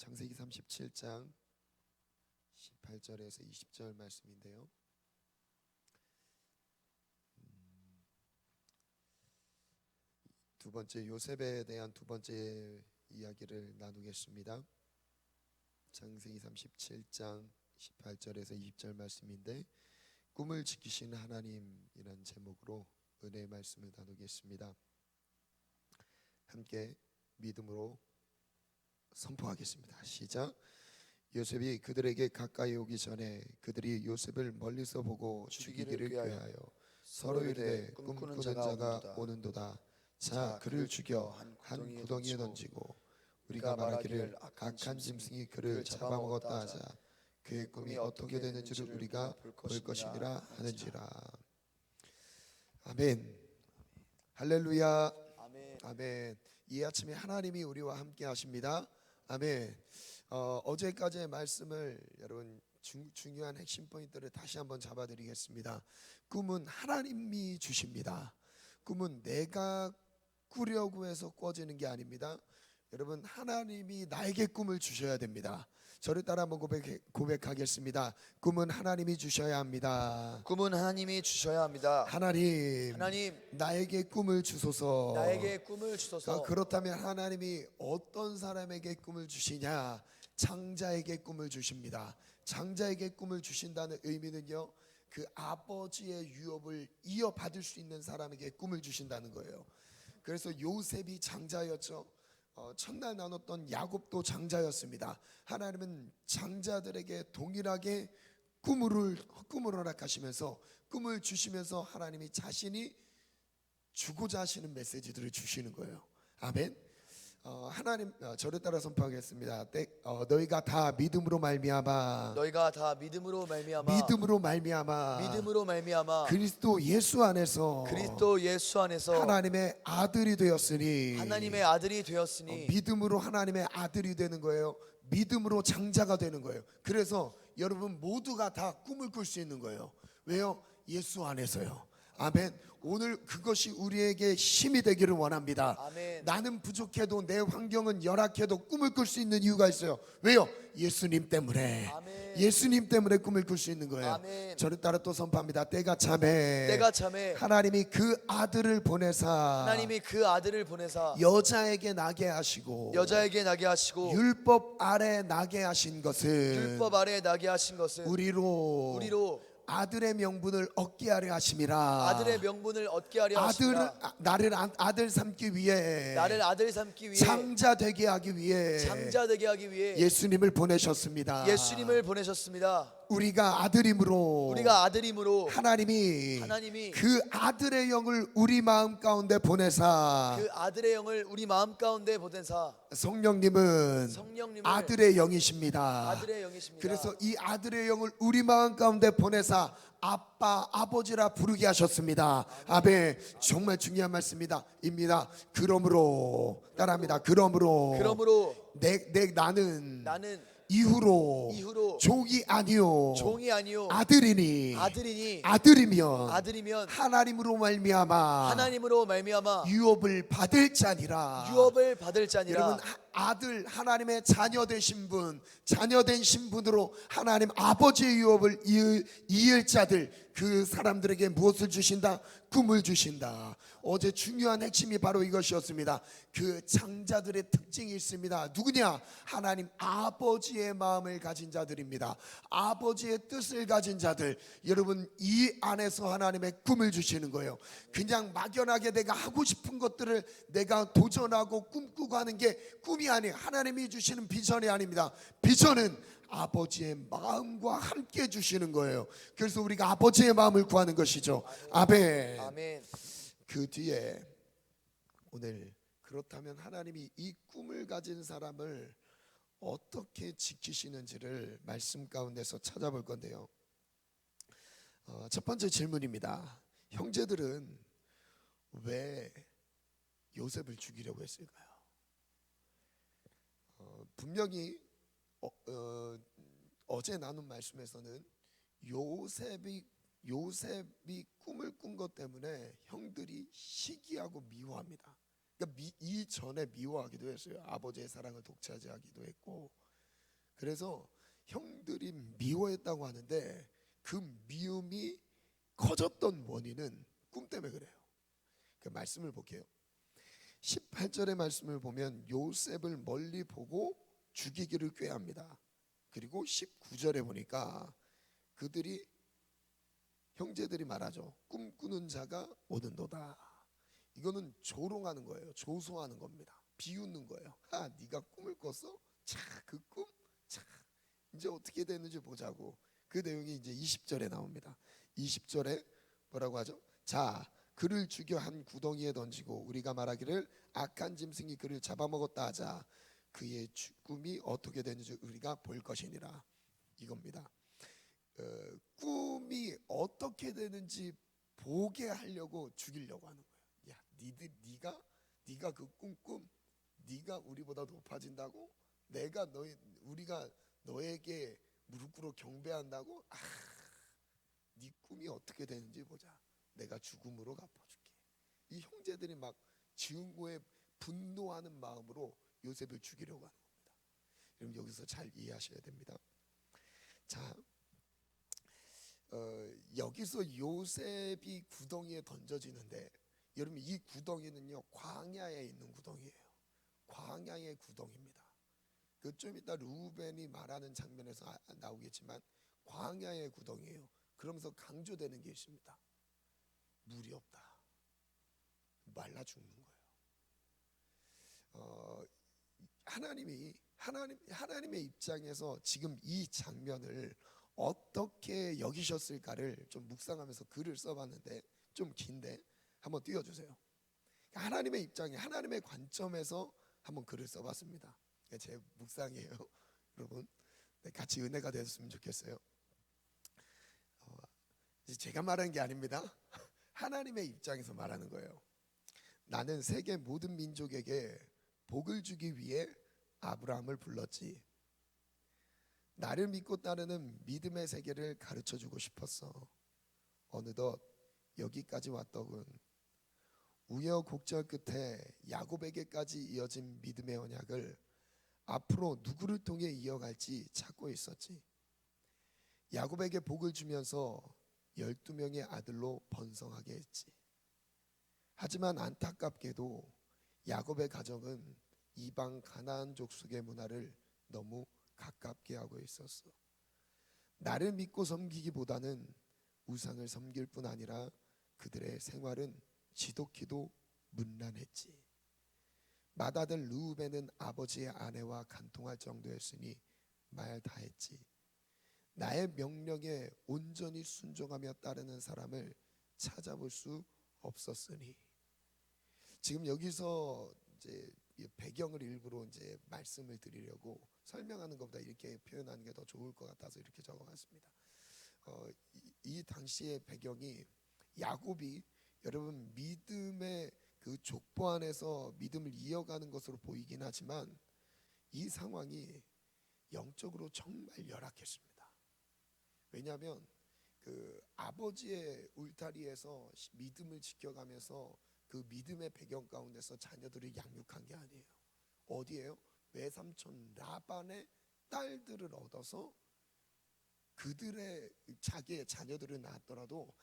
창세기 37장 18절에서 20절 말씀인데요. 두 번째 요셉에 대한 두 번째 이야기를 나누겠습니다. 창세기 37장 18절에서 20절 말씀인데, 꿈을 지키시는 하나님이라는 제목으로 은혜의 말씀을 나누겠습니다. 함께 믿음으로 선포하겠습니다. 시작. 요셉이 그들에게 가까이 오기 전에 그들이 요셉을 멀리서 보고 죽이기를 꾀하여 서로 이르되 꿈꾸는 자가 오는도다. 자, 그를 죽여 한 구덩이에 던지고 우리가 말하기를 악한 짐승이 그를 잡아먹었다 하자. 그의 꿈이 어떻게 되는지를 우리가 볼 것이니라 하는지라. 아멘. 할렐루야. 아멘. 이 아침에 하나님이 우리와 함께 하십니다. 아멘. 어제까지의 말씀을 여러분 중요한 핵심 포인트를 다시 한번 잡아드리겠습니다. 꿈은 하나님이 주십니다. 꿈은 내가 꾸려고 해서 꿔지는 게 아닙니다. 여러분, 하나님이 나에게 꿈을 주셔야 됩니다. 저를 따라 한번 고백하겠습니다. 꿈은 하나님이 주셔야 합니다. 꿈은 하나님이 주셔야 합니다. 하나님, 나에게 꿈을 주소서. 나에게 꿈을 주소서. 그렇다면 하나님이 어떤 사람에게 꿈을 주시냐? 장자에게 꿈을 주십니다. 장자에게 꿈을 주신다는 의미는요, 그 아버지의 유업을 이어받을 수 있는 사람에게 꿈을 주신다는 거예요. 그래서 요셉이 장자였죠. 첫날 나눴던 야곱도 장자였습니다. 하나님은 장자들에게 동일하게 꿈을 허락하시면서 꿈을 주시면서 하나님이 자신이 주고자 하시는 메시지들을 주시는 거예요. 아멘. 하나님, 저를 따라 선포하겠습니다. 너희가 다 믿음으로 말미암아 그리스도 예수 안에서 하나님의 아들이 되었으니 믿음으로 하나님의 아들이 되는 거예요. 믿음으로 장자가 되는 거예요. 그래서 여러분 모두가 다 꿈을 꿀 수 있는 거예요. 왜요? 예수 안에서요. 아멘. 오늘 그것이 우리에게 힘이 되기를 원합니다. 아멘. 나는 부족해도 내 환경은 열악해도 꿈을 꿀 수 있는 이유가 있어요. 왜요? 예수님 때문에. 아멘. 예수님 때문에 꿈을 꿀 수 있는 거예요. 아멘. 저를 따라 또 선포합니다. 때가 참에 하나님이 그 아들을 보내사 여자에게 나게 하시고 율법 아래 나게 하신 것은 우리로 아들의 명분을 얻게 하려 하심이라. 나를 아들 삼기 위해 장자 되게 하기 위해 예수님을 보내셨습니다. 우리가 아들임으로 하나님이 그 아들의 영을 우리 마음 가운데 보내사 성령님은 아들의 영이십니다. 그래서 이 아들의 영을 우리 마음 가운데 보내사 아빠, 아버지라 부르게 하셨습니다. 아멘. 정말 중요한 말씀입니다. 그러므로 따라합니다. 그러므로 나는 이후로 종이 아니요 아들이니 아들이면 하나님으로 말미암아 유업을 받을 자니라. 여러분, 아들, 하나님의 자녀된 신분으로 하나님 아버지의 유업을 이을 자들, 그 사람들에게 무엇을 주신다? 꿈을 주신다. 어제 중요한 핵심이 바로 이것이었습니다. 그 장자들의 특징이 있습니다. 누구냐? 하나님 아버지의 마음을 가진 자들입니다. 아버지의 뜻을 가진 자들. 여러분, 이 안에서 하나님의 꿈을 주시는 거예요. 그냥 막연하게 내가 하고 싶은 것들을 내가 도전하고 꿈꾸고 하는 게 꿈이 아니에요. 하나님이 주시는 비전이 아닙니다. 비전은 아버지의 마음과 함께 주시는 거예요. 그래서 우리가 아버지의 마음을 구하는 것이죠. 아멘. 그 뒤에 오늘, 그렇다면 하나님이 이 꿈을 가진 사람을 어떻게 지키시는지를 말씀 가운데서 찾아볼 건데요. 첫 번째 질문입니다. 형제들은 왜 요셉을 죽이려고 했을까요? 분명히 어제 나눈 말씀에서는 요셉이 꿈을 꾼 것 때문에 형들이 시기하고 미워합니다. 그러니까 이전에 미워하기도 했어요. 아버지의 사랑을 독차지하기도 했고, 그래서 형들이 미워했다고 하는데 그 미움이 커졌던 원인은 꿈 때문에 그래요. 그 말씀을 볼게요. 18절의 말씀을 보면 요셉을 멀리 보고 죽이기를 꾀합니다. 그리고 19절에 보니까 그들이 형제들이 말하죠. 꿈꾸는 자가 오는도다. 이거는 조롱하는 거예요. 조소하는 겁니다. 비웃는 거예요. 네가 꿈을 꿨어? 자, 그 꿈? 자, 이제 어떻게 되는지 보자고. 그 내용이 이제 20절에 나옵니다. 20절에 뭐라고 하죠? 자, 그를 죽여 한 구덩이에 던지고 우리가 말하기를 악한 짐승이 그를 잡아먹었다 하자. 그의 꿈이 어떻게 되는지 우리가 볼 것이니라. 이겁니다. 꿈이 어떻게 되는지 보게 하려고 죽이려고 하는 거예요. 야, 네가 그 꿈 네가 우리보다 높아진다고? 우리가 너에게 무릎 꿇어 경배한다고? 네 꿈이 어떻게 되는지 보자. 내가 죽음으로 갚아줄게. 이 형제들이 막 증오에 분노하는 마음으로 요셉을 죽이려고 하는 겁니다. 여러분 여기서 잘 이해하셔야 됩니다. 자, 여기서 요셉이 구덩이에 던져지는데 여러분 이 구덩이는요 광야에 있는 구덩이에요. 광야의 구덩이입니다. 그 좀 이따 루벤이 말하는 장면에서 나오겠지만 광야의 구덩이에요. 그러면서 강조되는 게 있습니다. 물이 없다. 말라 죽는 거예요. 하나님의 입장에서 지금 이 장면을 어떻게 여기셨을까를 좀 묵상하면서 글을 써봤는데 좀 긴데 한번 띄워주세요. 하나님의 입장에 하나님의 관점에서 한번 글을 써봤습니다. 제 묵상이에요. 여러분 같이 은혜가 됐으면 좋겠어요. 제가 말하는 게 아닙니다. 하나님의 입장에서 말하는 거예요. 나는 세계 모든 민족에게 복을 주기 위해 아브라함을 불렀지. 나를 믿고 따르는 믿음의 세계를 가르쳐 주고 싶었어. 어느덧 여기까지 왔더군. 우여곡절 끝에 야곱에게까지 이어진 믿음의 언약을 앞으로 누구를 통해 이어갈지 찾고 있었지. 야곱에게 복을 주면서 12명의 아들로 번성하게 했지. 하지만 안타깝게도 야곱의 가정은 이방 가나안 족속의 문화를 너무 가깝게 하고 있었어. 나를 믿고 섬기기보다는 우상을 섬길 뿐 아니라 그들의 생활은 지독히도 문란했지. 맏아들 르우벤은 아버지의 아내와 간통할 정도였으니 말 다했지. 나의 명령에 온전히 순종하며 따르는 사람을 찾아볼 수 없었으니. 지금 여기서 이제 배경을 일부러 이제 말씀을 드리려고 설명하는 것보다 이렇게 표현하는 게 더 좋을 것 같아서 이렇게 적어봤습니다. 이 당시의 배경이 야곱이 여러분 믿음의 그 족보 안에서 믿음을 이어가는 것으로 보이긴 하지만 이 상황이 영적으로 정말 열악했습니다. 왜냐하면 그 아버지의 울타리에서 믿음을 지켜가면서 그 믿음의 배경 가운데서 자녀들을 양육한 게 아니에요. 어디에요? 외삼촌 라반의 딸들을 얻어서 그들의 자기의 자녀들을 낳았더라도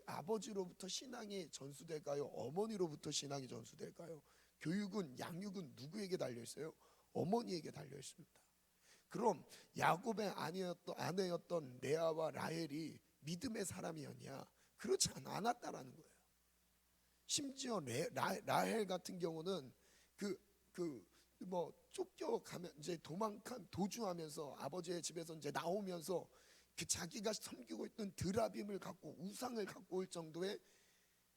아버지로부터 신앙이 전수될까요? 어머니로부터 신앙이 전수될까요? 교육은 양육은 누구에게 달려 있어요? 어머니에게 달려 있습니다. 그럼 야곱의 아내였던 레아와 라헬이 믿음의 사람이었냐? 그렇지 않았다라는 거예요. 심지어 라헬 같은 경우는 쫓겨가면 이제 도주하면서 아버지의 집에서 이제 나오면서 그 자기가 섬기고 있던 드라빔을 갖고 우상을 갖고 올 정도의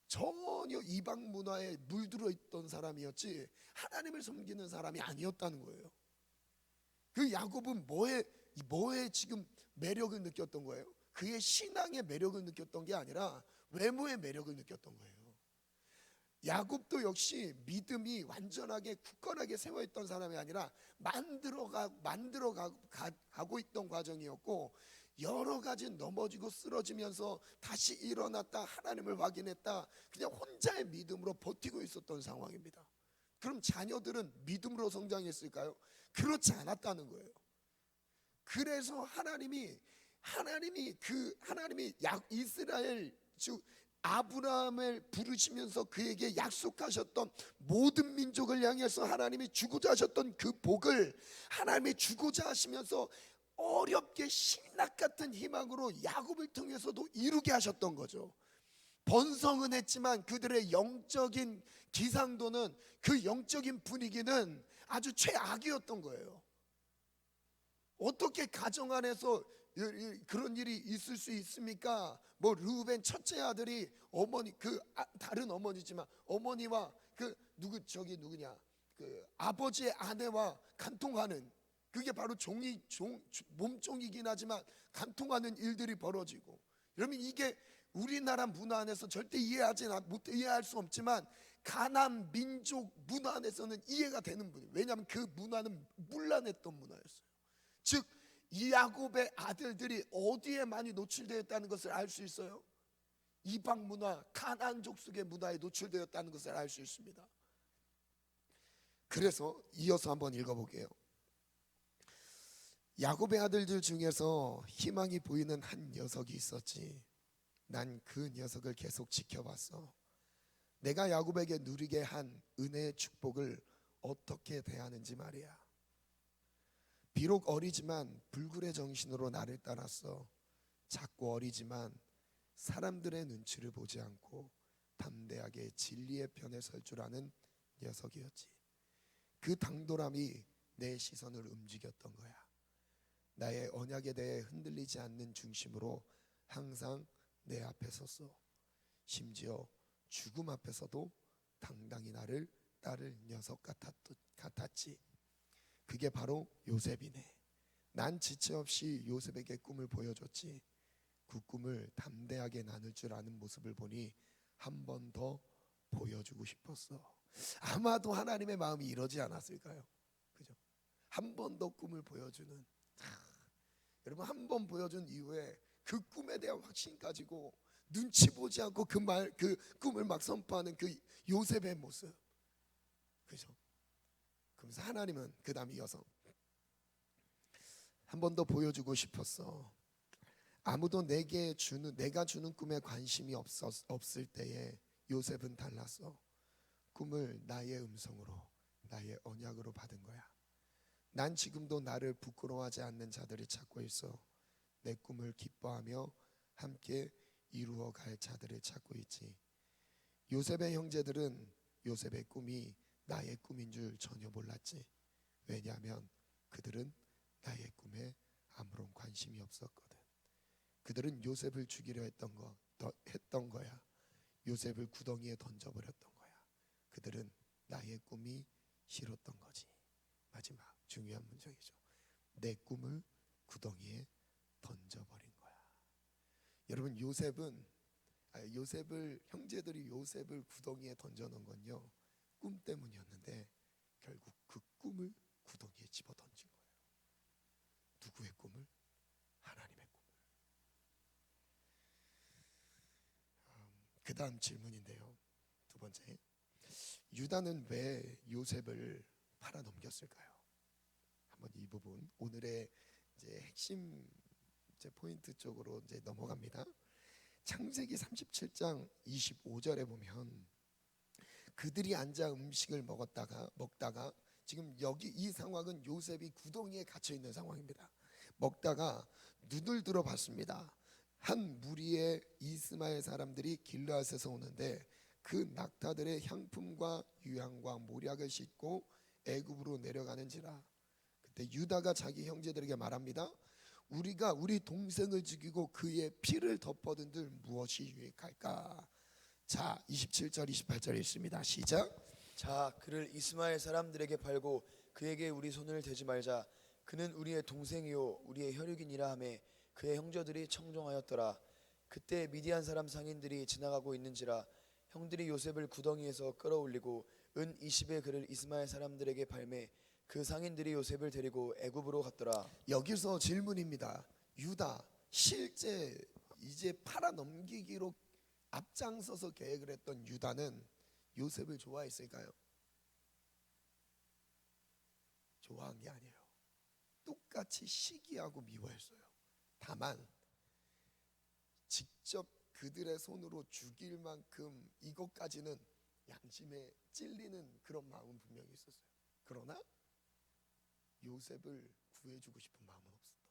전혀 이방 문화에 물들어 있던 사람이었지 하나님을 섬기는 사람이 아니었다는 거예요. 그 야곱은 뭐에 지금 매력을 느꼈던 거예요? 그의 신앙의 매력을 느꼈던 게 아니라 외모의 매력을 느꼈던 거예요. 야곱도 역시 믿음이 완전하게 굳건하게 세워있던 사람이 아니라 만들어가고 있던 과정이었고 여러 가지 넘어지고 쓰러지면서 다시 일어났다 하나님을 확인했다 그냥 혼자의 믿음으로 버티고 있었던 상황입니다. 그럼 자녀들은 믿음으로 성장했을까요? 그렇지 않았다는 거예요. 그래서 하나님이 이스라엘 즉 아브라함을 부르시면서 그에게 약속하셨던 모든 민족을 향해서 하나님이 주고자 하셨던 그 복을 하나님이 주고자 하시면서 어렵게 신락 같은 희망으로 야곱을 통해서도 이루게 하셨던 거죠. 번성은 했지만 그들의 영적인 기상도는, 그 영적인 분위기는 아주 최악이었던 거예요. 어떻게 가정 안에서 그런 일이 있을 수 있습니까? 뭐 르우벤 첫째 아들이 어머니 다른 어머니지만 어머니와 누구냐 그 아버지의 아내와 간통하는, 그게 바로 몸종이긴 하지만 간통하는 일들이 벌어지고, 여러분 이게 우리나라 문화 안에서 절대 이해할 수 없지만 가나안 민족 문화 안에서는 이해가 되는 분이에요. 왜냐하면 그 문화는 문란했던 문화였어요. 즉 이 야곱의 아들들이 어디에 많이 노출되었다는 것을 알 수 있어요. 이방 문화, 가나안 족속의 문화에 노출되었다는 것을 알 수 있습니다. 그래서 이어서 한번 읽어볼게요. 야곱의 아들들 중에서 희망이 보이는 한 녀석이 있었지. 난 그 녀석을 계속 지켜봤어. 내가 야곱에게 누리게 한 은혜의 축복을 어떻게 대하는지 말이야. 비록 어리지만 불굴의 정신으로 나를 따랐어. 작고 어리지만 사람들의 눈치를 보지 않고 담대하게 진리의 편에 설 줄 아는 녀석이었지. 그 당돌함이 내 시선을 움직였던 거야. 나의 언약에 대해 흔들리지 않는 중심으로 항상 내 앞에 섰어. 심지어 죽음 앞에서도 당당히 나를 따를 녀석 같았지. 그게 바로 요셉이네. 난 지체 없이 요셉에게 꿈을 보여줬지. 그 꿈을 담대하게 나눌 줄 아는 모습을 보니 한 번 더 보여주고 싶었어. 아마도 하나님의 마음이 이러지 않았을까요? 그죠? 한 번 더 꿈을 보여주는, 여러분 한 번 보여준 이후에 그 꿈에 대한 확신 가지고 눈치 보지 않고 그 꿈을 막 선포하는 그 요셉의 모습, 그죠? 그러면서 하나님은 그 다음 이어서 한 번 더 보여주고 싶었어. 아무도 내가 주는 꿈에 관심이 없을 때에 요셉은 달랐어. 꿈을 나의 음성으로, 나의 언약으로 받은 거야. 난 지금도 나를 부끄러워하지 않는 자들을 찾고 있어. 내 꿈을 기뻐하며 함께 이루어갈 자들을 찾고 있지. 요셉의 형제들은 요셉의 꿈이 나의 꿈인 줄 전혀 몰랐지. 왜냐하면 그들은 나의 꿈에 아무런 관심이 없었거든. 그들은 요셉을 죽이려 했던 거야. 요셉을 구덩이에 던져버렸던 거야. 그들은 나의 꿈이 싫었던 거지. 마지막 중요한 문장이죠. 내 꿈을 구덩이에 던져버린 거야. 여러분 형제들이 요셉을 구덩이에 던져놓은 건요, 꿈 때문이었는데 결국 그 꿈을 구덩이에 집어던진 거예요. 누구의 꿈을? 하나님의 꿈을. 그 다음 질문인데요, 두 번째, 유다는 왜 요셉을 팔아넘겼을까요? 한번 이 부분 오늘의 이제 핵심 포인트 쪽으로 이제 넘어갑니다. 창세기 37장 25절에 보면 그들이 앉아 음식을 먹다가 지금 여기 이 상황은 요셉이 구덩이에 갇혀 있는 상황입니다. 먹다가 눈을 들어 봤습니다. 한 무리의 이스마엘 사람들이 길르앗에서 오는데 그 낙타들의 향품과 유향과 모략을 싣고 애굽으로 내려가는지라. 그때 유다가 자기 형제들에게 말합니다. 우리가 우리 동생을 죽이고 그의 피를 덮어둔들 무엇이 유익할까? 자, 27절 28절 읽습니다. 시작. 자, 그를 이스마엘 사람들에게 팔고 그에게 우리 손을 대지 말자. 그는 우리의 동생이요 우리의 혈육이니라 하며 그의 형제들이 청종하였더라. 그때 미디안 사람 상인들이 지나가고 있는지라. 형들이 요셉을 구덩이에서 끌어올리고 은 20의 그를 이스마엘 사람들에게 팔매 그 상인들이 요셉을 데리고 애굽으로 갔더라. 여기서 질문입니다. 유다 실제 이제 팔아넘기기로 앞장서서 계획을 했던 유다는 요셉을 좋아했을까요? 좋아한 게 아니에요. 똑같이 시기하고 미워했어요. 다만 직접 그들의 손으로 죽일 만큼 이것까지는 양심에 찔리는 그런 마음은 분명히 있었어요. 그러나 요셉을 구해주고 싶은 마음은 없었던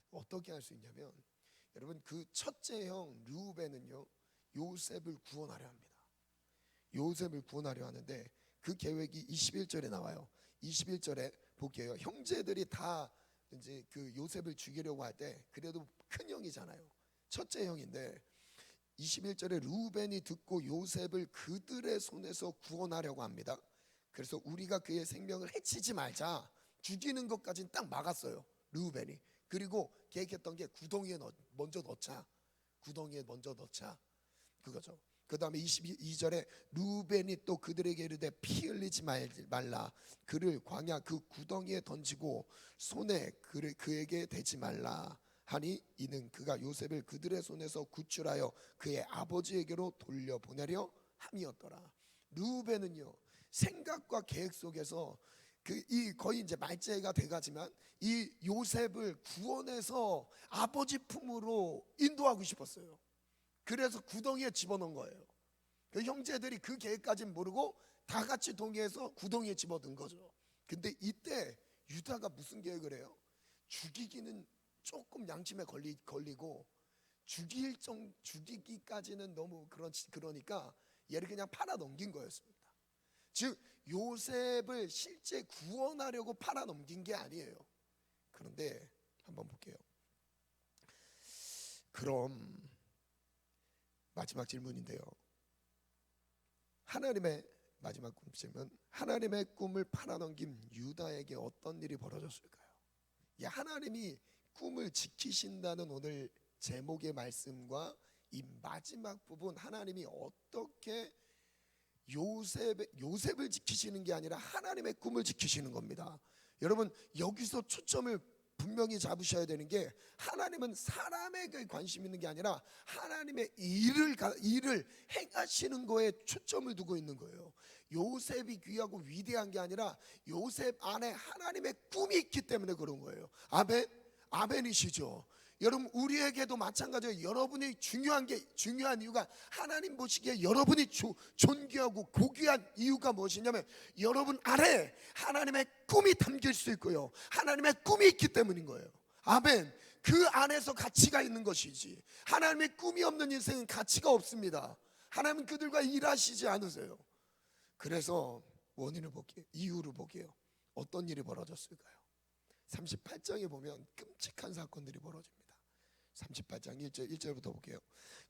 거예요. 어떻게 할 수 있냐면, 여러분, 그 첫째 형 르우벤은요 요셉을 구원하려 합니다. 요셉을 구원하려 하는데 그 계획이 21절에 나와요. 21절에 볼게요. 형제들이 다 이제 그 요셉을 죽이려고 할 때, 그래도 큰 형이잖아요. 첫째 형인데 21절에 르우벤이 듣고 요셉을 그들의 손에서 구원하려고 합니다. 그래서 우리가 그의 생명을 해치지 말자, 죽이는 것까지는 딱 막았어요, 르우벤이. 그리고 계획했던 게 먼저 넣자, 구덩이에 먼저 넣자, 그거죠. 그 다음에 22절에 르우벤이 또 그들에게 이르되 피 흘리지 말라, 그를 광야 그 구덩이에 던지고 손에 그에게 대지 말라 하니, 이는 그가 요셉을 그들의 손에서 구출하여 그의 아버지에게로 돌려보내려 함이었더라. 르우벤은요 생각과 계획 속에서 이 거의 이제 말째가 돼가지만 이 요셉을 구원해서 아버지 품으로 인도하고 싶었어요. 그래서 구덩이에 집어넣은 거예요. 그 형제들이 그 계획까지는 모르고 다 같이 동의해서 구덩이에 집어넣은 거죠. 근데 이때 유다가 무슨 계획을 해요? 죽이기는 조금 양심에 걸리고 죽이기까지는 너무 그러니까 얘를 그냥 팔아 넘긴 거였습니다. 즉 요셉을 실제 구원하려고 팔아 넘긴 게 아니에요. 그런데 한번 볼게요. 그럼 마지막 질문인데요, 하나님의 마지막 질문, 하나님의 꿈을 팔아넘긴 유다에게 어떤 일이 벌어졌을까요? 하나님이 꿈을 지키신다는 오늘 제목의 말씀과 이 마지막 부분, 하나님이 어떻게 요셉을 지키시는 게 아니라 하나님의 꿈을 지키시는 겁니다. 여러분, 여기서 초점을 분명히 잡으셔야 되는 게, 하나님은 사람에게 관심 있는 게 아니라 하나님의 일을 행하시는 거에 초점을 두고 있는 거예요. 요셉이 귀하고 위대한 게 아니라 요셉 안에 하나님의 꿈이 있기 때문에 그런 거예요. 아멘, 아멘이시죠? 여러분, 우리에게도 마찬가지예요. 여러분이 중요한 이유가, 하나님 보시기에 여러분이 존귀하고 고귀한 이유가 무엇이냐면, 여러분 안에 하나님의 꿈이 담길 수 있고요, 하나님의 꿈이 있기 때문인 거예요. 아멘. 그 안에서 가치가 있는 것이지, 하나님의 꿈이 없는 인생은 가치가 없습니다. 하나님은 그들과 일하시지 않으세요. 그래서 원인을 볼게요. 이유를 볼게요. 어떤 일이 벌어졌을까요? 38장에 보면 끔찍한 사건들이 벌어집니다. 38장 1절부터 볼게요.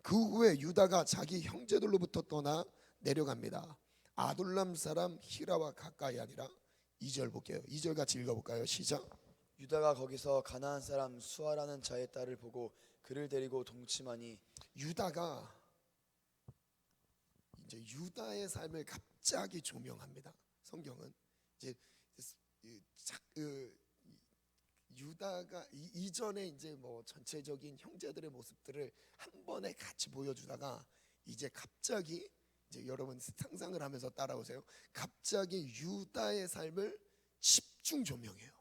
그 후에 유다가 자기 형제들로부터 떠나 내려갑니다. 아둘람 사람 히라와 가까이 아니라. 2절 볼게요. 2절 같이 읽어볼까요? 시작. 유다가 거기서 가나안 사람 수아라는 자의 딸을 보고 그를 데리고 동침하니. 유다가 이제 유다의 삶을 갑자기 조명합니다. 성경은 이제 유다가 이전에 이제 뭐 전체적인 형제들의 모습들을 한 번에 같이 보여주다가, 이제 갑자기 이제 여러분 상상을 하면서 따라오세요. 갑자기 유다의 삶을 집중 조명해요.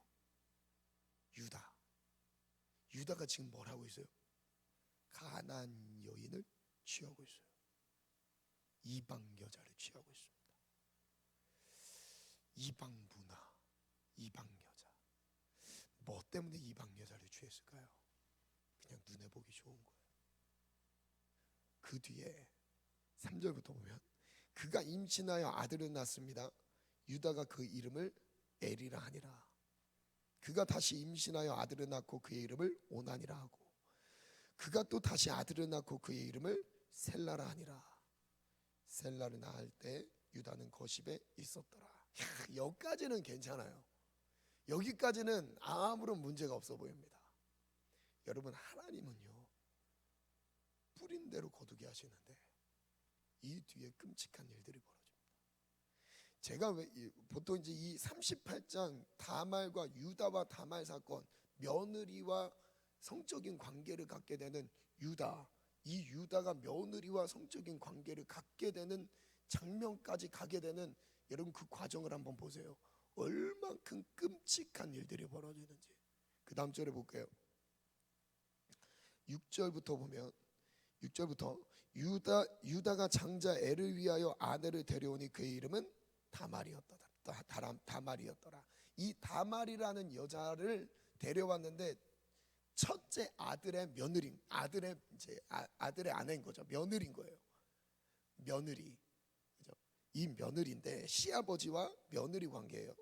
유다가 지금 뭘 하고 있어요? 가나안 여인을 취하고 있어요. 이방 여자를 취하고 있습니다. 이방 문화, 이방 여자. 뭐 때문에 이방 여자를 취했을까요? 그냥 눈에 보기 좋은 거예요. 그 뒤에 3절부터 보면, 그가 임신하여 아들을 낳습니다. 유다가 그 이름을 에리라 하니라. 그가 다시 임신하여 아들을 낳고 그의 이름을 오난이라 하고, 그가 또 다시 아들을 낳고 그의 이름을 셀라라 하니라. 셀라를 낳을 때 유다는 거십에 있었더라. 여기까지는 괜찮아요. 여기까지는 아무런 문제가 없어 보입니다. 여러분, 하나님은요 뿌린 대로 거두게 하시는데 이 뒤에 끔찍한 일들이 벌어집니다. 제가 보통 이제 이 38장 다말과 유다와 다말 사건, 며느리와 성적인 관계를 갖게 되는 이 유다가 며느리와 성적인 관계를 갖게 되는 장면까지 가게 되는, 여러분 그 과정을 한번 보세요. 얼만큼 끔찍한 일들이 벌어지는지. 그 다음 절에 볼게요. 6절부터 보면 6절부터 유다가 장자 엘을 위하여 아내를 데려오니 그의 이름은 다말이었더라. 다말이었더라. 이 다말이라는 여자를 데려왔는데 첫째 아들의 며느리, 아들의 아내인 거죠. 며느리인 거예요. 며느리. 그죠? 이 며느리인데 시아버지와 며느리 관계예요.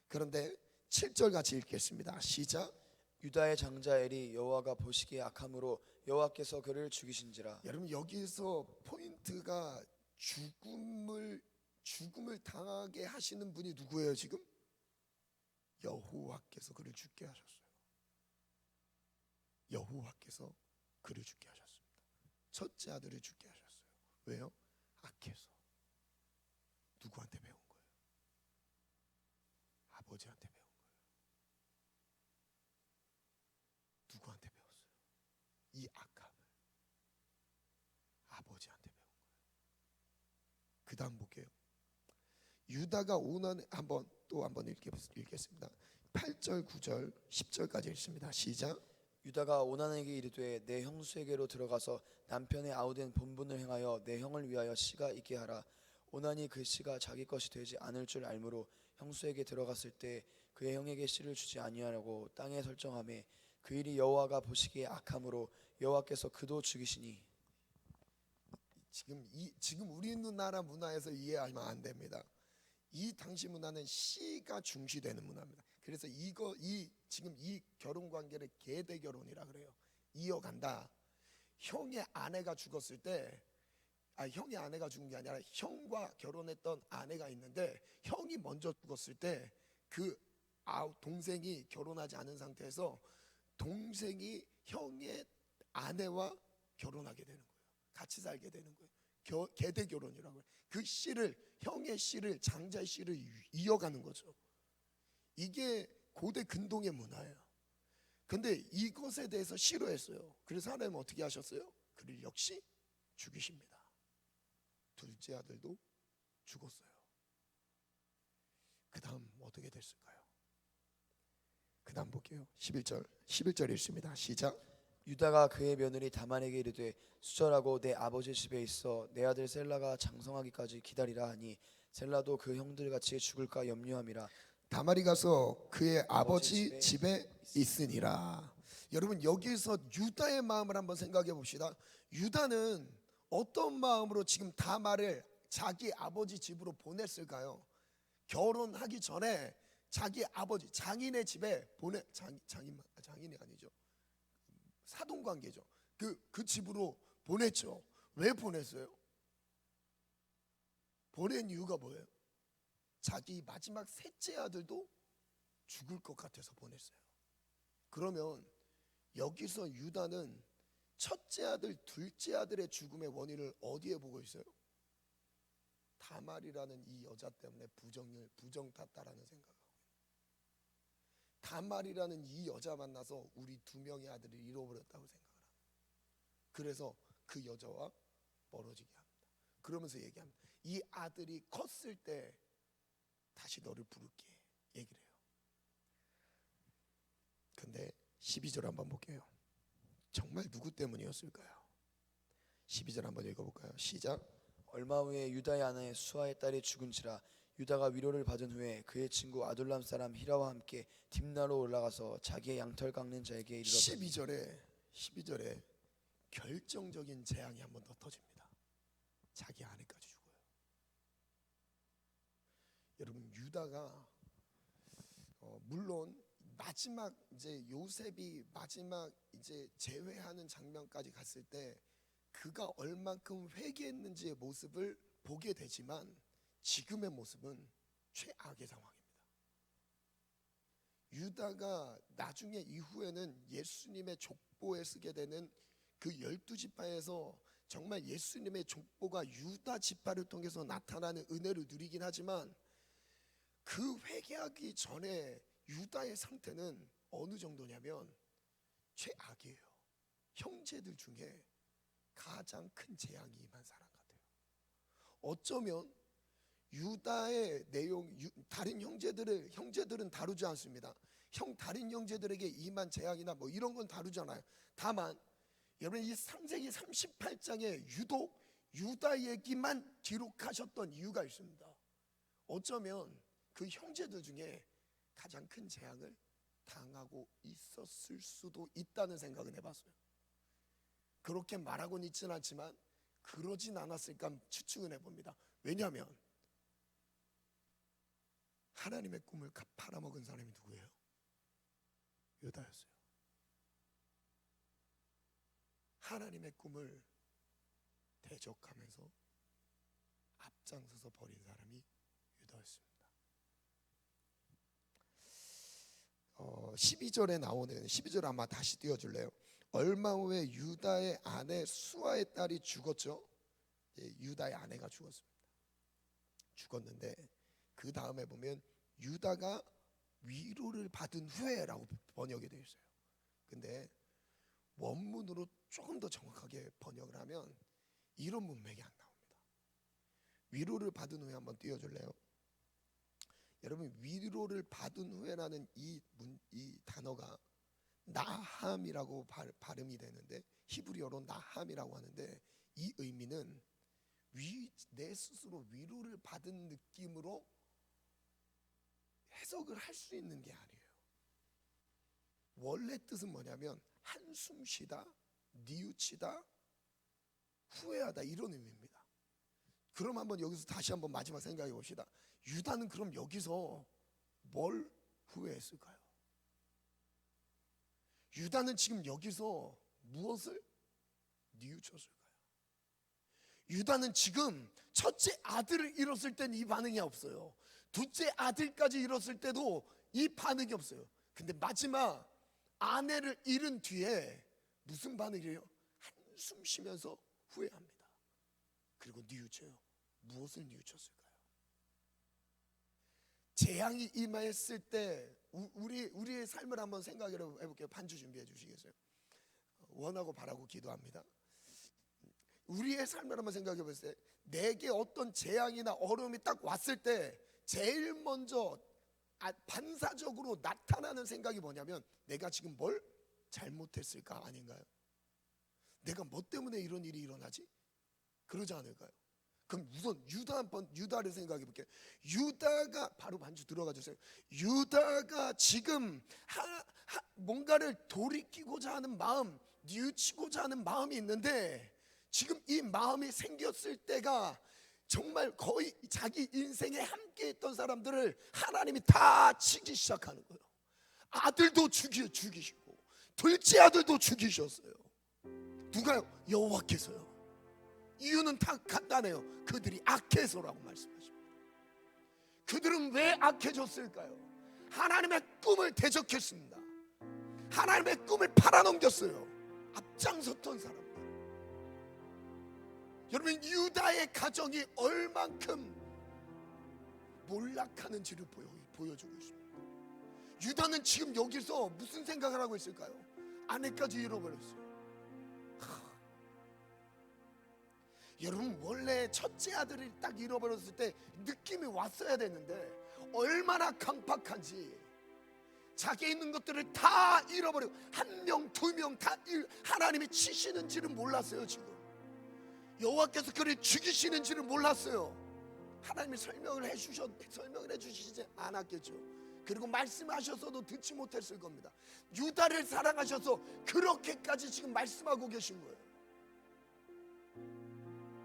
그런데 7절 같이 읽겠습니다. 시작. 유다의 장자 엘이 여호와가 보시기에 악함으로 여호와께서 그를 죽이신지라. 여러분 여기서 포인트가 죽음을 당하게 하시는 분이 누구예요 지금? 여호와께서 그를 죽게 하셨어요. 여호와께서 그를 죽게 하셨습니다. 첫째 아들을 죽게 하셨어요. 왜요? 악해서. 누구한테 배운 거예요? 아버지한테 배운 거예요. 누구한테 배웠어요? 이 악함을 아버지한테 배운 거예요. 그 다음 볼게요. 유다가 오난 한번 읽겠습니다. 8절 9절 10절까지 읽습니다. 시작. 유다가 오난에게 이르되 내 형수에게로 들어가서 남편의 아우된 본분을 행하여 내 형을 위하여 씨가 있게 하라. 오난이 그 씨가 자기 것이 되지 않을 줄 알므로 형수에게 들어갔을 때 그의 형에게 씨를 주지 아니하려고 땅에 설정하매 그 일이 여호와가 보시기에 악함으로 여호와께서 그도 죽이시니. 지금 우리나라 문화에서 이해하면 안 됩니다. 이 당시 문화는 씨가 중시되는 문화입니다. 그래서 지금 이 결혼 관계를 계대 결혼이라 그래요. 이어간다. 형의 아내가 죽었을 때, 형의 아내가 죽은 게 아니라 형과 결혼했던 아내가 있는데 형이 먼저 죽었을 때 그 동생이 결혼하지 않은 상태에서 동생이 형의 아내와 결혼하게 되는 거예요. 같이 살게 되는 거예요. 계대 결혼이라고 해요. 그 씨를, 형의 씨를, 장자의 씨를 이어가는 거죠. 이게 고대 근동의 문화예요. 근데 이것에 대해서 싫어했어요. 그래서 하나님은 어떻게 하셨어요? 그를 역시 죽이십니다. 둘째 아들도 죽었어요. 그 다음 어떻게 됐을까요? 그 다음 볼게요. 11절 읽습니다. 시작. 유다가 그의 며느리 다말에게 이르되 수절하고 내 아버지 집에 있어 내 아들 셀라가 장성하기까지 기다리라 하니 셀라도 그 형들 같이 죽을까 염려함이라. 다말이 가서 그의 아버지 집에 있으니라. 여러분 여기서 유다의 마음을 한번 생각해 봅시다. 유다는 어떤 마음으로 지금 다말을 자기 아버지 집으로 보냈을까요? 결혼하기 전에 자기 아버지 장인의 집에 장인이 아니죠. 사돈 관계죠. 그 집으로 보냈죠. 왜 보냈어요? 보낸 이유가 뭐예요? 자기 마지막 셋째 아들도 죽을 것 같아서 보냈어요. 그러면 여기서 유다는 첫째 아들, 둘째 아들의 죽음의 원인을 어디에 보고 있어요? 다말이라는 이 여자 때문에 부정 탔다라는 생각하고, 다말이라는 이 여자 만나서 우리 두 명의 아들을 잃어버렸다고 생각을 합니다. 그래서 그 여자와 멀어지게 합니다. 그러면서 얘기합니다. 이 아들이 컸을 때 다시 너를 부를게 얘기를 해요. 근데 12절 한번 볼게요. 정말 누구 때문이었을까요? 12절 한번 읽어볼까요? 시작. 얼마 후에 유다의 아내 수아의 딸이 죽은지라 유다가 위로를 받은 후에 그의 친구 아둘람 사람 히라와 함께 딥나로 올라가서 자기의 양털 깎는 자에게 이르렀더니 12절에 결정적인 재앙이 한번 더 터집니다. 자기 아내까지 죽어요. 여러분 유다가 물론 마지막 이제 요셉이 마지막 이제 제회하는 장면까지 갔을 때 그가 얼만큼 회개했는지의 모습을 보게 되지만 지금의 모습은 최악의 상황입니다. 유다가 나중에 이후에는 예수님의 족보에 쓰게 되는 그 12지파에서 정말 예수님의 족보가 유다 지파를 통해서 나타나는 은혜를 누리긴 하지만 그 회개하기 전에 유다의 상태는 어느 정도냐면 최악이에요. 형제들 중에 가장 큰 재앙이 임한 사람 같아요. 어쩌면 유다의 내용, 다른 형제들은 다루지 않습니다. 다른 형제들에게 임한 재앙이나 뭐 이런 건 다루잖아요. 다만 여러분 이 창세기 38장에 유독 유다 얘기만 기록하셨던 이유가 있습니다. 어쩌면 그 형제들 중에 가장 큰 재앙을 당하고 있었을 수도 있다는 생각을 해봤어요. 그렇게 말하고는 있지는 않지만 그러진 않았을까 추측을 해봅니다. 왜냐하면 하나님의 꿈을 팔아먹은 사람이 누구예요? 유다였어요. 하나님의 꿈을 대적하면서 앞장서서 버린 사람이 유다였습니다. 12절에 나오는 12절 아마 다시 띄워줄래요? 얼마 후에 유다의 아내 수아의 딸이 죽었죠. 유다의 아내가 죽었는데 그 다음에 보면 유다가 위로를 받은 후에라고 번역이 되어 있어요. 근데 원문으로 조금 더 정확하게 번역을 하면 이런 문맥이 안 나옵니다. 위로를 받은 후에 한번 띄워줄래요? 여러분 위로를 받은 후에라는 이 단어가 나함이라고 발음이 되는데 히브리어로 나함이라고 하는데 이 의미는 내 스스로 위로를 받은 느낌으로 해석을 할 수 있는 게 아니에요. 원래 뜻은 뭐냐면 한숨 쉬다, 뉘우치다, 후회하다 이런 의미입니다. 그럼 한번 여기서 다시 한번 마지막 생각해 봅시다. 유다는 그럼 여기서 뭘 후회했을까요? 유다는 지금 여기서 무엇을 뉘우쳤을까요? 유다는 지금 첫째 아들을 잃었을 땐 이 반응이 없어요. 둘째 아들까지 잃었을 때도 이 반응이 없어요. 근데 마지막 아내를 잃은 뒤에 무슨 반응이에요? 한숨 쉬면서 후회합니다. 그리고 뉘우쳐요. 무엇을 뉘우쳤을까요? 재앙이 임하였을 때 우리의 삶을 한번 생각해 볼게요. 반주 준비해 주시겠어요? 원하고 바라고 기도합니다. 우리의 삶을 한번 생각해 보세요. 내게 어떤 재앙이나 어려움이 딱 왔을 때 제일 먼저 반사적으로 나타나는 생각이 뭐냐면 내가 지금 뭘 잘못했을까 아닌가요? 내가 뭐 때문에 이런 일이 일어나지? 그러지 않을까요? 그럼 우선 유다를 생각해 볼게요. 유다가 바로 반주 들어가 주세요. 유다가 지금 뭔가를 돌이키고자 하는 마음, 뉘우치고자 하는 마음이 있는데 지금 이 마음이 생겼을 때가 정말 거의 자기 인생에 함께 있던 사람들을 하나님이 다 치기 시작하는 거예요. 아들도 죽이시고 둘째 아들도 죽이셨어요. 누가요? 여호와께서요. 이유는 다 간단해요. 그들이 악해서라고 말씀하십니다. 그들은 왜 악해졌을까요? 하나님의 꿈을 대적했습니다. 하나님의 꿈을 팔아넘겼어요. 앞장섰던 사람들. 여러분 유다의 가정이 얼만큼 몰락하는지를 보여주고 있습니다. 유다는 지금 여기서 무슨 생각을 하고 있을까요? 아내까지 잃어버렸어요. 여러분 원래 첫째 아들을 딱 잃어버렸을 때 느낌이 왔어야 되는데 얼마나 강팍한지 자기에 있는 것들을 다 잃어버리고 한 명, 두 명 다 하나님이 치시는지를 몰랐어요. 지금 여호와께서 그를 죽이시는지를 몰랐어요. 하나님이 설명을 해주시지 않았겠죠. 그리고 말씀하셨어도 듣지 못했을 겁니다. 유다를 사랑하셔서 그렇게까지 지금 말씀하고 계신 거예요.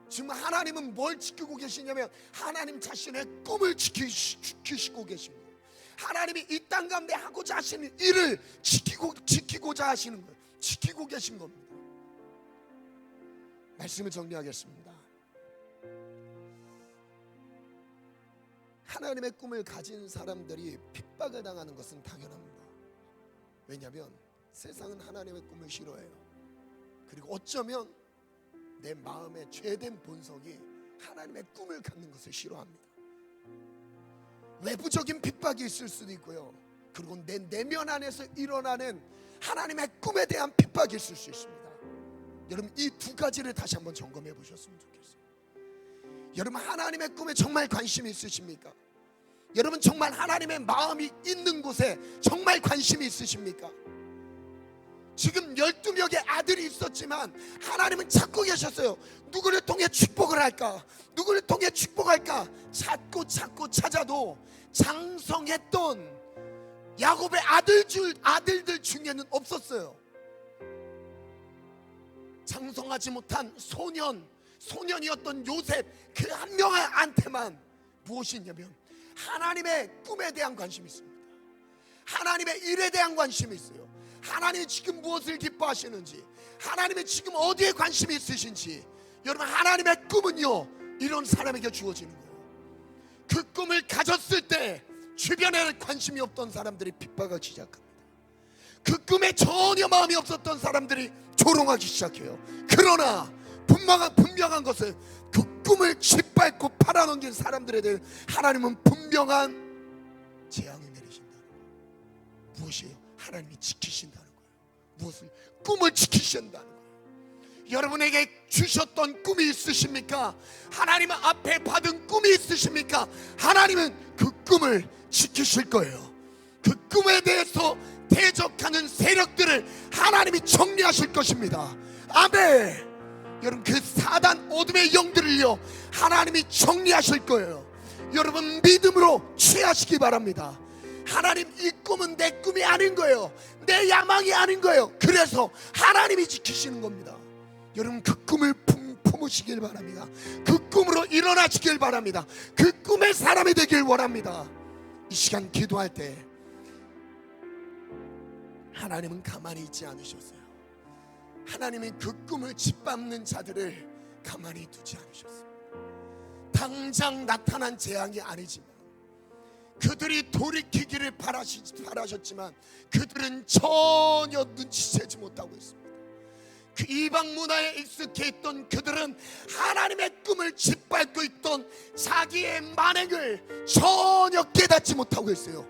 지금 하나님은 뭘 지키고 계시냐면 하나님 자신의 꿈을 지키시고 계신 거예요. 하나님이 이 땅 가운데 하고자 하시는 일을 지키고자 하시는 거예요. 지키고 계신 겁니다. 말씀을 정리하겠습니다. 하나님의 꿈을 가진 사람들이 핍박을 당하는 것은 당연합니다. 왜냐하면 세상은 하나님의 꿈을 싫어해요. 그리고 어쩌면 내 마음의 죄된 본성이 하나님의 꿈을 갖는 것을 싫어합니다. 외부적인 핍박이 있을 수도 있고요. 그리고 내 내면 안에서 일어나는 하나님의 꿈에 대한 핍박이 있을 수 있습니다. 여러분 이 두 가지를 다시 한번 점검해 보셨으면 좋겠어요. 여러분 하나님의 꿈에 정말 관심이 있으십니까? 여러분 정말 하나님의 마음이 있는 곳에 정말 관심이 있으십니까? 지금 12명의 아들이 있었지만 하나님은 찾고 계셨어요. 누구를 통해 축복을 할까? 누구를 통해 축복할까? 찾고 찾아도 장성했던 야곱의 아들들 중에는 없었어요. 장성하지 못한 소년이었던 요셉 그 한 명한테만 무엇이 있냐면 하나님의 꿈에 대한 관심이 있습니다. 하나님의 일에 대한 관심이 있어요. 하나님이 지금 무엇을 기뻐하시는지, 하나님이 지금 어디에 관심이 있으신지. 여러분 하나님의 꿈은요 이런 사람에게 주어지는 거예요. 그 꿈을 가졌을 때 주변에 관심이 없던 사람들이 핍박하기 시작합니다. 그 꿈에 전혀 마음이 없었던 사람들이 조롱하기 시작해요. 그러나 분명한 것은 그 꿈을 짓밟고 팔아넘긴 사람들에 대해 하나님은 분명한 재앙을 내리신다는 거예요. 무엇이에요? 하나님이 지키신다는 거예요. 무엇을? 꿈을 지키신다는 거예요. 여러분에게 주셨던 꿈이 있으십니까? 하나님 앞에 받은 꿈이 있으십니까? 하나님은 그 꿈을 지키실 거예요. 그 꿈에 대해서 대적하는 세력들을 하나님이 정리하실 것입니다. 아멘. 여러분 그 사단 어둠의 영들을요 하나님이 정리하실 거예요. 여러분 믿음으로 취하시기 바랍니다. 하나님 이 꿈은 내 꿈이 아닌 거예요. 내 야망이 아닌 거예요. 그래서 하나님이 지키시는 겁니다. 여러분 그 꿈을 품으시길 바랍니다. 그 꿈으로 일어나시길 바랍니다. 그 꿈의 사람이 되길 원합니다. 이 시간 기도할 때 하나님은 가만히 있지 않으셨어요. 하나님은 그 꿈을 짓밟는 자들을 가만히 두지 않으셨어요. 당장 나타난 재앙이 아니지만 그들이 돌이키기를 바라셨지만 그들은 전혀 눈치채지 못하고 있습니다. 그 이방 문화에 익숙해 있던 그들은 하나님의 꿈을 짓밟고 있던 자기의 만행을 전혀 깨닫지 못하고 있어요.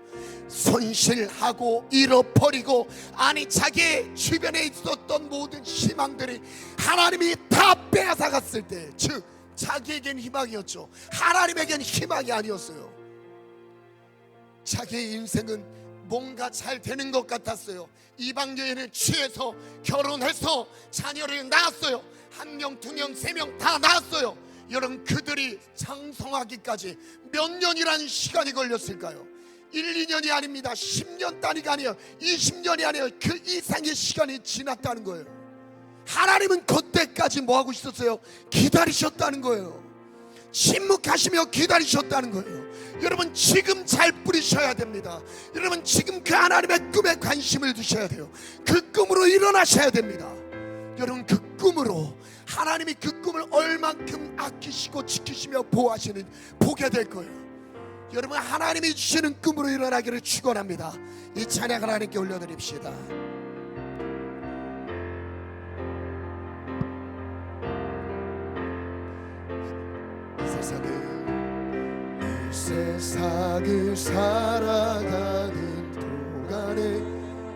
손실하고 잃어버리고, 아니 자기의 주변에 있었던 모든 희망들이 하나님이 다 빼앗아갔을 때, 즉 자기에겐 희망이었죠. 하나님에겐 희망이 아니었어요. 자기의 인생은 뭔가 잘 되는 것 같았어요. 이방 여인을 취해서 결혼해서 자녀를 낳았어요. 1명, 2명, 3명 다 낳았어요. 여러분 그들이 장성하기까지 몇 년이라는 시간이 걸렸을까요? 1, 2년이 아닙니다. 10년 단위가 아니에요. 20년이 아니에요. 그 이상의 시간이 지났다는 거예요. 하나님은 그때까지 뭐하고 있었어요? 기다리셨다는 거예요. 침묵하시며 기다리셨다는 거예요. 여러분 지금 잘 뿌리셔야 됩니다. 여러분 지금 그 하나님의 꿈에 관심을 두셔야 돼요. 그 꿈으로 일어나셔야 됩니다. 여러분 그 꿈으로 하나님이 그 꿈을 얼만큼 아끼시고 지키시며 보호하시는 보게 될 거예요. 여러분 하나님이 주시는 꿈으로 일어나기를 축원합니다. 이 찬양을 하나님께 올려드립시다. 이 세상을 살아가는 동안에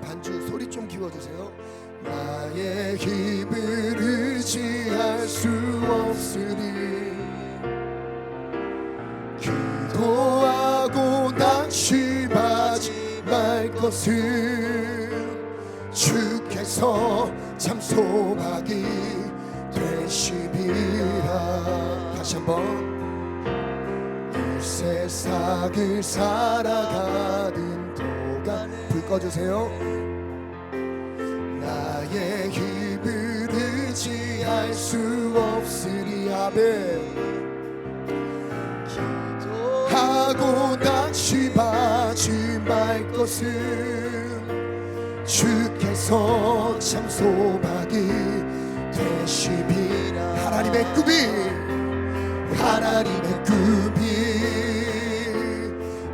반주 소리 좀 키워주세요. 나의 힘을 의지할 수 없으니 기도하고 낙심하지 말 것은 주께서 참 소망이 되심이라. 다시 한번. 이 세상을 살아가는 동안 불 꺼주세요. 나의 힘을 의지할 수 없으리. 아멘. 하고 낙심하지 말 것은 주께서 참 소망이 되심이라. 하나님의 꿈이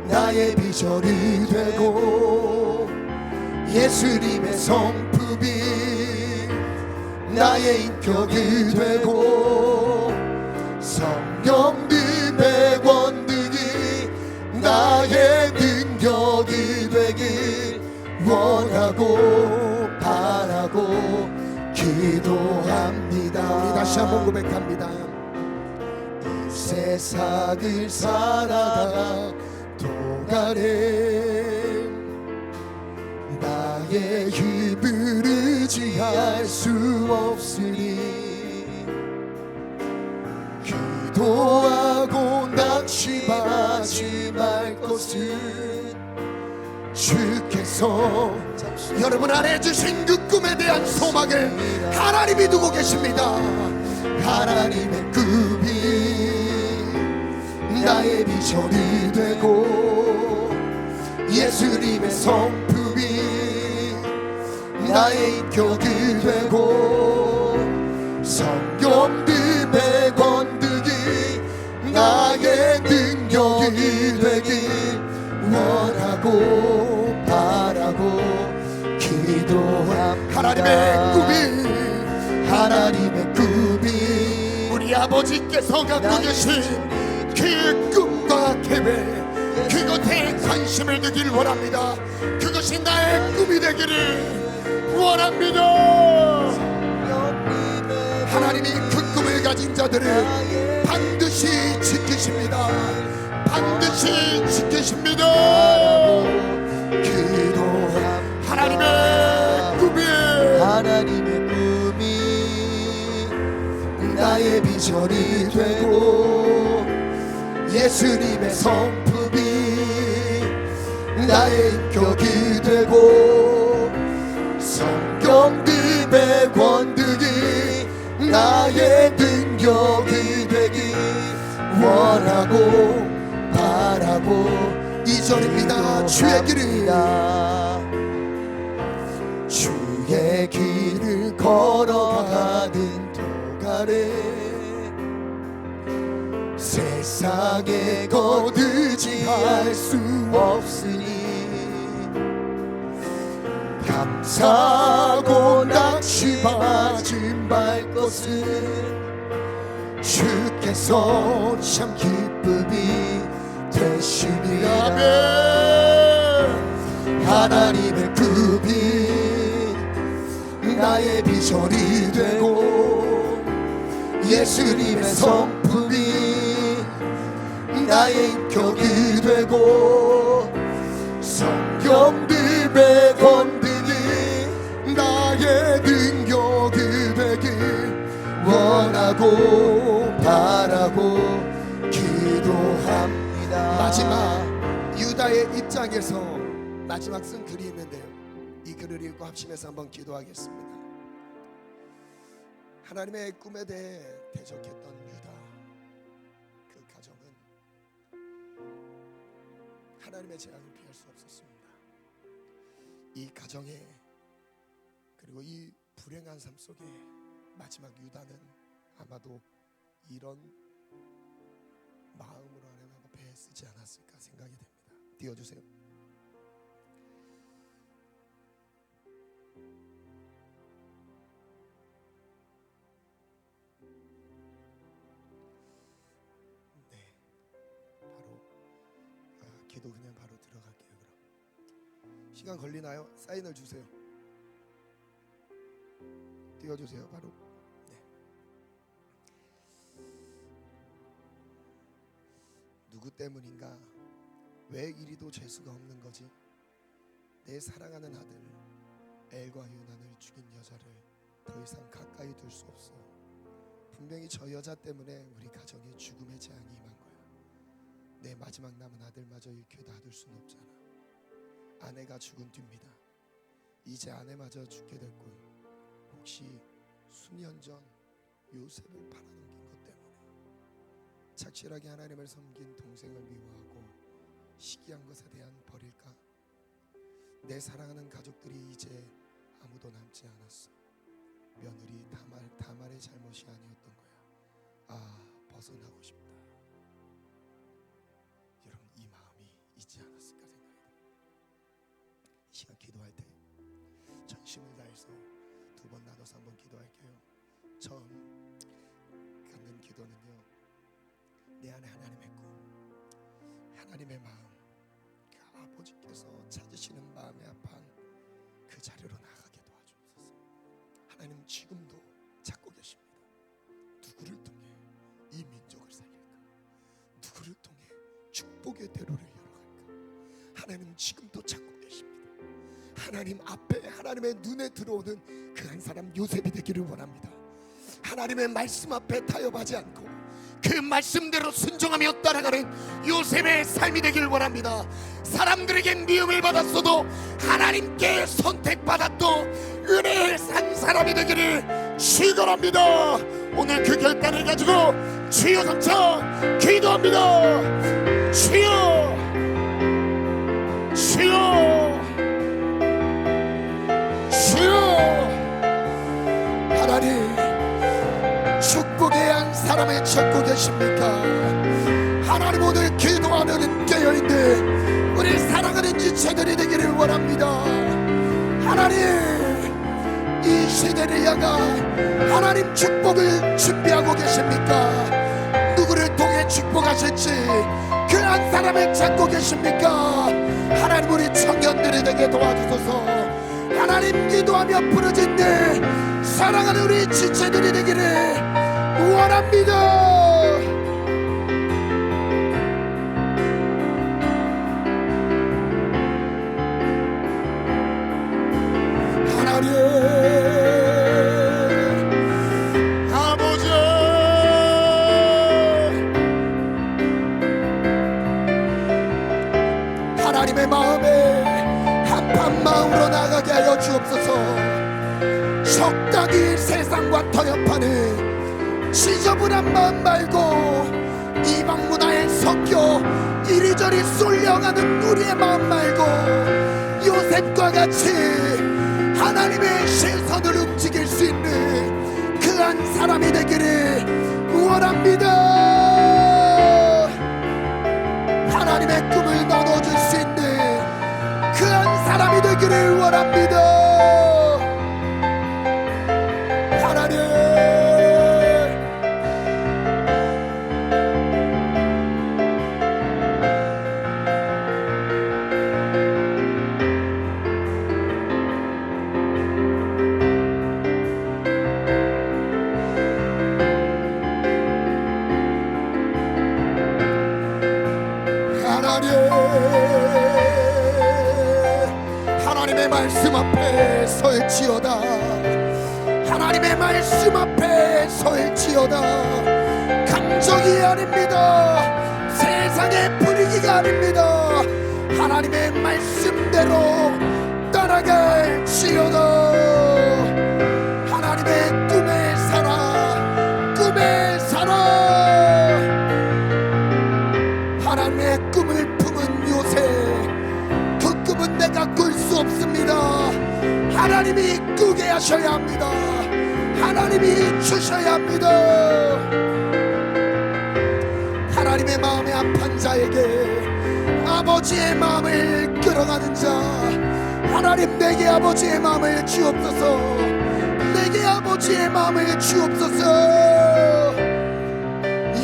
나의 비전이 되고 예수님의 성품이 나의 인격이 되고 성령님의 권능이 나의 능력이 되길 원하고 바라고 기도합니다. 우리 다시 한번 고백합니다. 이 세상을 살아가 도가네 나의 힘을 의지할 수 없으니 기도하고 낙심하지 말 것은 주께서 여러분 안에 주신 그 꿈에 대한 소망을 하나님이 두고 계십니다. 하나님의 꿈이 나의 비전이 되고 예수님의 성품이 나의 인격이 되고 성경님의 권능이 나의 능력이 되기 원하고 바라고 기도합니다. 하나님의 꿈이 우리 아버지께서 갖고 계신 그 꿈과 계획 그것에 관심을 두길 원합니다. 그것이 나의 꿈이 되기를 원합니다. 하나님이 그 꿈을 가진 자들을 반드시 지키십니다. 반드시 지키십니다. 하나님의 꿈이 나의 비전이 되고 예수님의 성품이 나의 인격이 되고 성경님의 권능이 나의 능력이 되기 원하고 바라고 2절입니다. 주의 길을 걸어가는 도가래 세상에 거두지할 수 없으니 감사하고 낙심하지 말 것은 주께서 참 기쁨이 되심이라. 하나님의 꿈이 나의 비전이 되고 예수님의 성품이 나의 인격이 되고 성경님의 권능이 나의 능력이 되기 원하고 바라고 기도합니다. 마지막 유다의 입장에서 마지막 쓴 글이 있는데요. 이 글을 읽고 합심해서 한번 기도하겠습니다. 하나님의 꿈에 대해 대적했던 유다, 그 가정은 하나님의 재앙을 피할 수 없었습니다. 이 가정에 그리고 이 불행한 삶 속에 마지막 유다는 아마도 이런 마음으로 하나님 앞에 쓰지 않았을까 생각이 됩니다. 띄워주세요. 기도 그냥 바로 들어갈게요. 그럼 시간 걸리나요? 사인을 주세요. 띄워주세요. 바로. 네. 누구 때문인가? 왜 이리도 재수가 없는 거지? 내 사랑하는 아들 엘과 유난을 죽인 여자를 더 이상 가까이 둘 수 없어. 분명히 저 여자 때문에 우리 가정에 죽음의 재앙이 임한 거야. 내 마지막 남은 아들마저 이렇게 놔둘 수는 없잖아. 아내가 죽은 뒤입니다. 이제 아내마저 죽게 됐고 혹시 수년 전 요셉을 팔아넘긴 것 때문에 착실하게 하나님을 섬긴 동생을 미워하고 시기한 것에 대한 벌일까? 내 사랑하는 가족들이 이제 아무도 남지 않았어. 며느리 다말의 잘못이 아니었던 거야. 아, 벗어나고 싶다. 여러분, 이 마음이 있지 않았을까 생각이 돼요. 이 시간 기도할 때 전심을 다해서 두 번 나눠서 한번 기도할게요. 처음 갖는 기도는요, 내 안에 하나님의 꿈, 하나님의 마음, 그 아버지께서 찾으시는 마음의 합한 그 자리로 나가게 도와주옵소서. 하나님 지금도 찾고 계십니다. 누구를 통해 이 민족을 살릴까? 어떻게 대로를 열어갈까? 하나님 지금도 찾고 계십니다. 하나님 앞에 하나님의 눈에 들어오는 그 한 사람 요셉이 되기를 원합니다. 하나님의 말씀 앞에 타협하지 않고 그 말씀대로 순종하며 따라가는 요셉의 삶이 되길 원합니다. 사람들에게 미움을 받았어도 하나님께 선택받았고 은혜의 산 사람이 되기를 축원합니다. 오늘 그 결단을 가지고 주여 삼창 기도합니다. 주여, 주여, 주여. 하나님, 축복의 한 사람을 찾고 계십니까? 하나님, 오늘 기도하는 깨어있는 우리 사랑하는 지체들이 되기를 원합니다. 하나님, 이 시대를 향한 하나님 축복을 준비하고 계십니까? 누구를 통해 축복하실지 그 한 사람을 찾고 계십니까? 하나님, 우리 청년들이 되게 도와주소서. 하나님, 기도하며 부르짖는 사랑하는 우리 지체들이 되기를 원합니다. 하나님 아버지, 하나님의 마음에 한판 마음으로 나가게 하여 주옵소서. 적당히 세상과 타협하는 지저분한 마음 말고 이방 문화에 섞여 이리저리 쏠려가는 우리의 마음 말고 요셉과 같이 하나님의 시선을 움직일 수 있는 그 한 사람이 되기를 원합니다. 하나님의 꿈을 나눠줄 수 있는 그 한 사람이 되기를 원합니다. 하나님, 하나님의 말씀 앞에 설지어다. 하나님의 말씀 앞에 설지어다. 감정이 아닙니다. 세상의 분위기가 아닙니다. 하나님의 말씀대로 따라갈지어다. 하나님의 꿈에 살아, 꿈에 살아. 하나님의 꿈을 품은 요셉, 그 꿈은 내가 꿀 수 없습니다. 하나님이 꾸게 하셔야 합니다. 하나님이 주셔야 합니다. 하나님의 마음에 합한 자에게 아버지의 마음을 끌어가는 자, 하나님, 내게 아버지의 마음을 주옵소서. 내게 아버지의 마음을 주옵소서.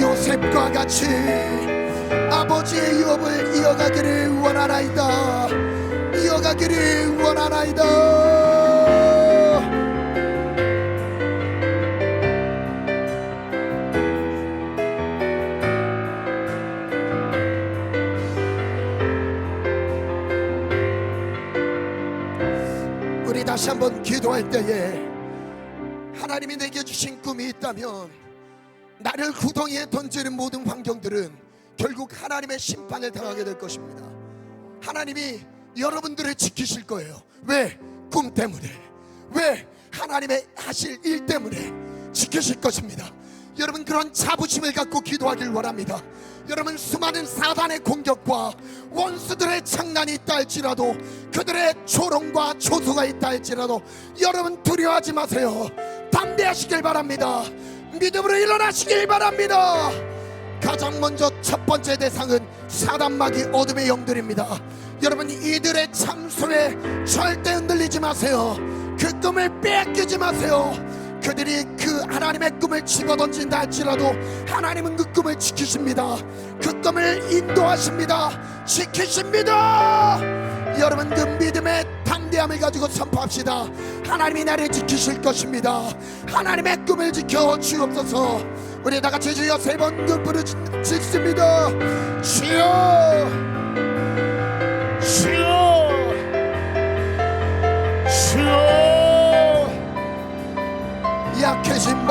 요셉과 같이 아버지의 유업을 이어가기를 원하나이다. 이어가기를 원하나이다. 우리 다시 한번 기도할 때에 하나님이 내게 주신 꿈이 있다면 나를 구덩이에 던지는 모든 환경들은 결국 하나님의 심판을 당하게 될 것입니다. 하나님이 여러분들을 지키실 거예요. 왜? 꿈 때문에. 왜? 하나님의 하실 일 때문에 지키실 것입니다. 여러분, 그런 자부심을 갖고 기도하길 원합니다. 여러분, 수많은 사단의 공격과 원수들의 장난이 있다 할지라도, 그들의 조롱과 조소가 있다 할지라도 여러분 두려워하지 마세요. 담대하시길 바랍니다. 믿음으로 일어나시길 바랍니다. 가장 먼저 첫 번째 대상은 사단마귀 어둠의 영들입니다. 여러분, 이들의 참소에 절대 흔들리지 마세요. 그 꿈을 빼앗기지 마세요. 그들이 그 하나님의 꿈을 집어던진다 할지라도 하나님은 그 꿈을 지키십니다. 그 꿈을 인도하십니다. 지키십니다. 여러분, 그 믿음의 담대함을 가지고 선포합시다. 하나님이 나를 지키실 것입니다. 하나님의 꿈을 지켜 주옵소서. 우리 다 같이 주여 세 번 부르짖습니다. 주여, 주여, 주여. 약해진 바